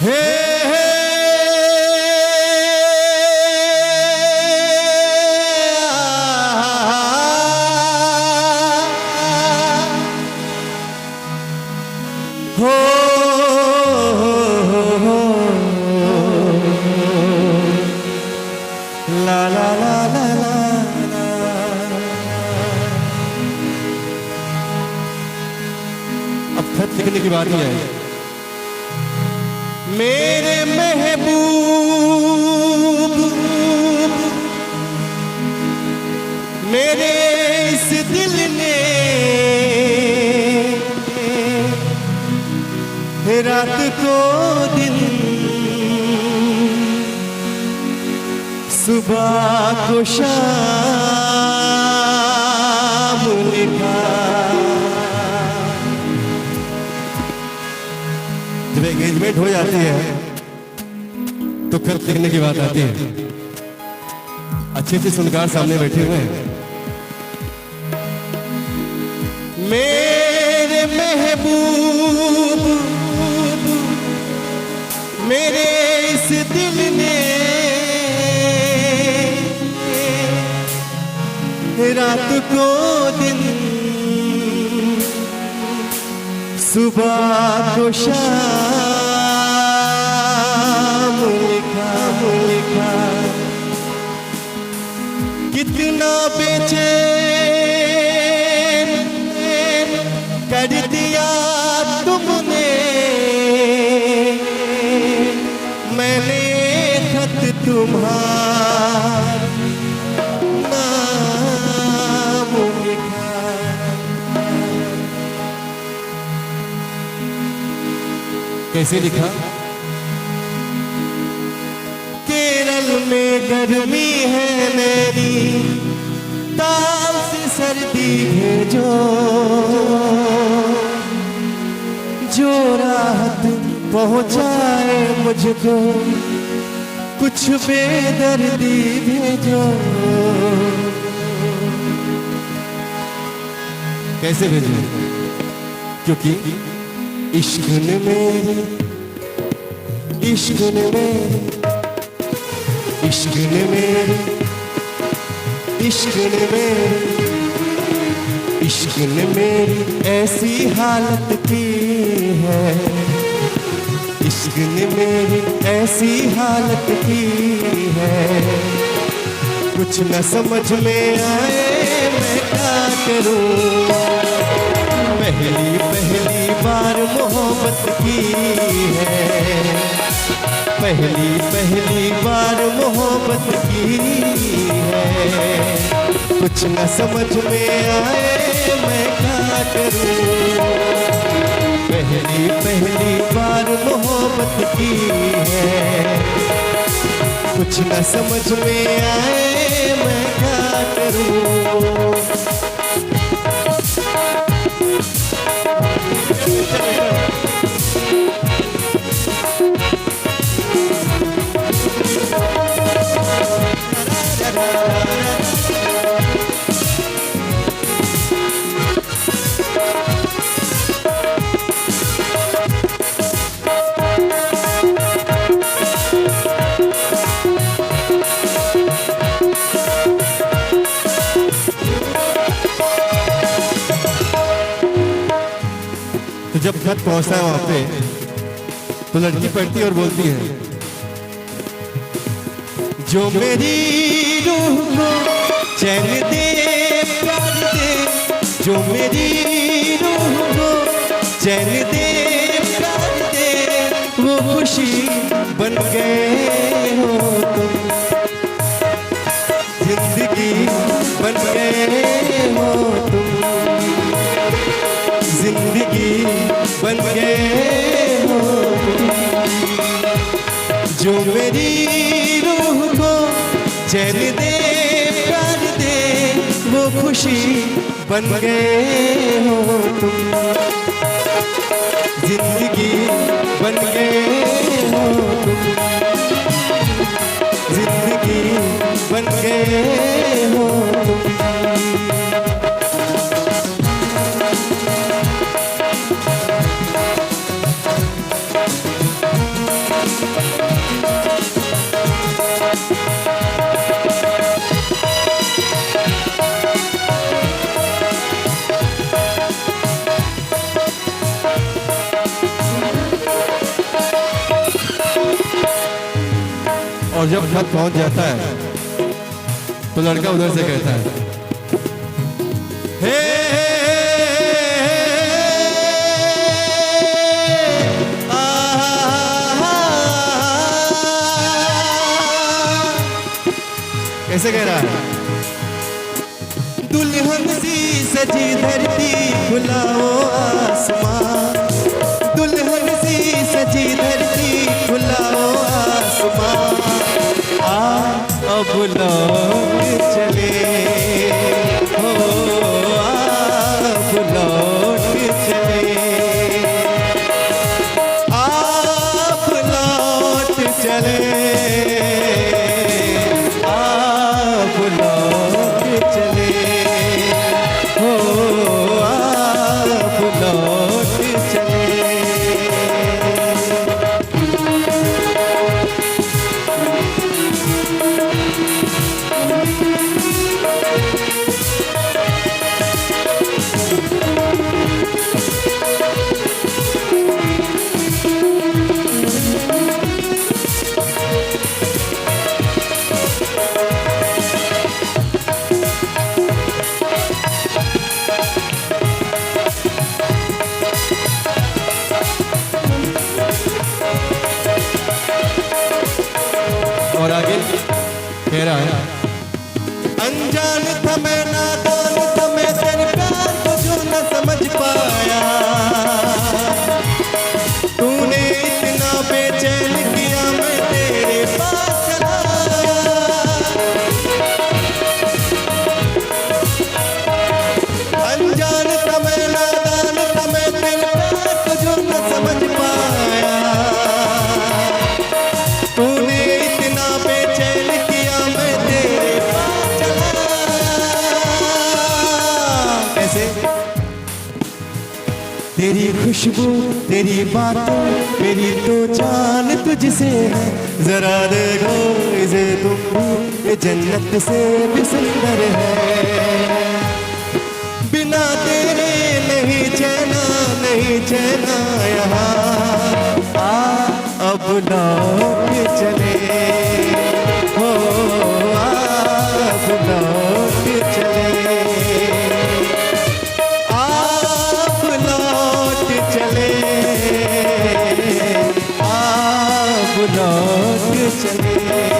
हे हो ला ला ला ला ला। अब खत लिखने की बारी है। मेरे महबूब मेरे इस दिल ने रात को दिन सुबह को शाम लिखा। जब एंगेजमेंट हो जाती है तो खत लिखने की बात आती है। अच्छे से सुनकार सामने बैठे हुए हैं। मेरे महबूब मेरे इस दिल ने रात को दिन सुबह को शाम लिखा। कितना बेचैन कर दिया तुमने मैंने खत तुम्हारा नाम लिखा। कैसे लिखा? केरल में गर्मी है मेरी ताल से सर्दी भेजो जो राहत पहुंचाए मुझको कुछ बेदर्दी भेजो। कैसे भेजो? क्योंकि इश्क ने मेरे इश्क ने मेरे इश्क ने मेरे इश्क ने मेरे इश्क ने मेरी ऐसी हालत की है। इश्क ने मेरी ऐसी हालत की है। कुछ न समझ में आए मैं क्या करूं। पहली पहली बार मोहब्बत की है। पहली पहली बार मोहब्बत की है। कुछ न समझ में आए मैं क्या करूं। पहली पहली बार मोहब्बत की है। कुछ न समझ में आए मैं क्या करूं। तो जब खत पहुंचता है वहां पे तो लड़की पढ़ती और बोलती है जो मेरी रूह को चैन दे प्यार दे। जो मेरी रूह को चैन दे प्यार दे वो खुशी बन गए हो तुम। जिंदगी बन गए हो तुम। जिंदगी बन गए हो। जो मेरी रूह को चैन दे प्यार दे वो खुशी बन गए हो तुम। जिंदगी बन गए हो तुम। जिंदगी बन गए हो तुम। और जब खत पहुंच जाता है तो लड़का उधर से कहता है, हे कैसे कह रहा है? दुल्हन सी सजी धरती खुलाओ आसमां, दुल्हन सी सजी धरती खुलाओ आसमां, अब लौट चले हो, अब लौट चले, आप लौट चले, आप लौट चले हो, आप लौट चले। और आगे कह रहा है, अनजान था मैं, नादान था मैं, तेरे प्यार को जो न समझ पाया, तूने इतना बेचैन किया, मैं तेरे पास चला आया। अनजान था मैं, नादान था मैं, तेरे प्यार को जो न समझ पाया, तूने इतना बेचैन किया, मैं तेरे पास चला आया। कैसे? तेरी खुशबू, तेरी बातों, मेरी तो जान तुझसे है, जरा देखो इसे तुम भी, ये जन्नत से भी सुंदर है, बिना तेरे नहीं चैना, नहीं चैना यहाँ, अब लौट चले हो, अब लौट चले, आप लौट चले, आप लौट चले।